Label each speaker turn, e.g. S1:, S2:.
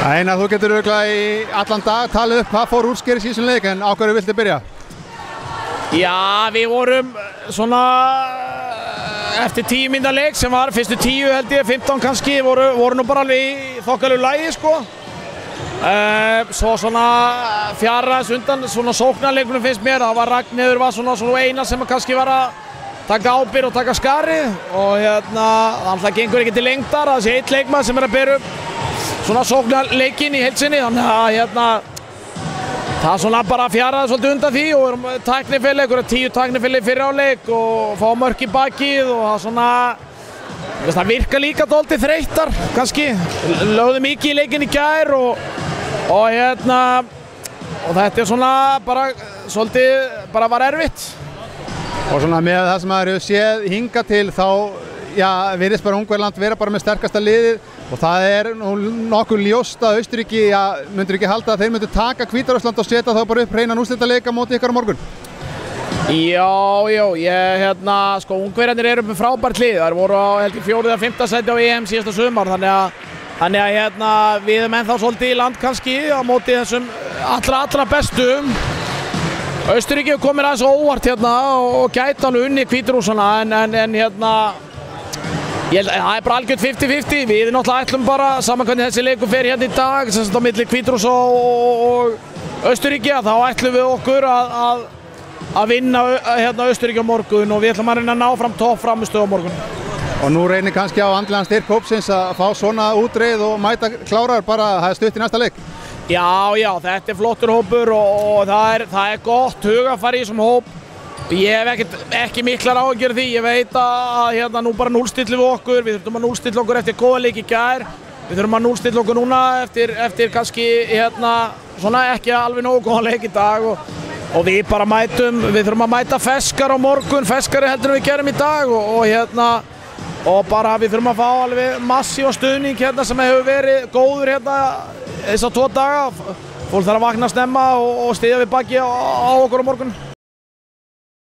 S1: Einar, þú getur örugglega í allan dag talið upp hvað fór úrskeiðis í þessum leik, en á hverju viltu byrja?
S2: Já, við vorum svona eftir 10 mínútna leik sem var fyrstu 10 held ég, 15 kannski, voru nú bara alveg í þokkalegu lagi sko. Svo svona fjaraðis undan svona sóknarleikunum finnst mér, það var Ragnheiður var svona eina sem kannski var að taka ábyrgð og taka skarið og það gengur ekki til lengdar að þessi eitt leikmaður sem að bera upp svona sóknarleikin í heilsinni, þannig að það svona bara fjaraði svolítið undan því og erum tæknifélag, 10 tæknifélag fyrir áleik og fá mörk í bakið og það svona það virka líka dálítið þreyttar kannski, lögðu mikið í leikinn í gær og þetta svona bara svolítið bara var erfitt.
S1: Og svona með það sem maður hefur séð hingað til þá virðist bara Ungverjaland vera bara með sterkasta liðið og það er nú nokkuð ljóst að Austurríki, myndir ekki halda að þeir myndu taka Hvíta-Rússland og setja þá bara upp hreinan úrslitaleik á móti ykkar á morgun?
S2: Sko Ungverjarnir eru með frábært lið, þær voru á 4. eða 5. sæti á EM síðasta sumar, þannig að við erum ennþá svolítið í land kannski á móti þessum allra bestu. Austurríki hefur komið aðeins óvart og gæti hann unni Hvíta-Rússana en ég held að það er bara algjört 50-50. Við náttúrulega ætlum bara saman hvernig þessi leikur fer hérna í dag, sem sagt á milli Hvíta-Rússa og Austurríki, þá ætlum við okkur að vinna Austurríki á morgun og við ætlum að reyna að ná fram toppframmistöðu á morgun.
S1: Og nú reynir kannski á andlegan styrk hópsins að fá svona útreið og mæta klárar bara að það er stutt í næsta leik.
S2: Já, þetta er flottur hópur og það er gott hugafar í þessum hóp. Ég hef ekki miklar áhyggjur af því, ég veit að nú bara núllstilli við okkur, við þurfum að núllstilla okkur eftir góða leik í gær, við þurfum að núllstilla okkur núna eftir kannski svona ekki alveg nógu góða leik í dag og við bara við þurfum að mæta ferskar á morgun, ferskari heldur en við gerum í dag og bara við þurfum að fá alveg massíva stuðning sem hefur verið góður þessa 2 daga. Fólk þarf að vakna snemma og styðja við baki á okkur á morgun.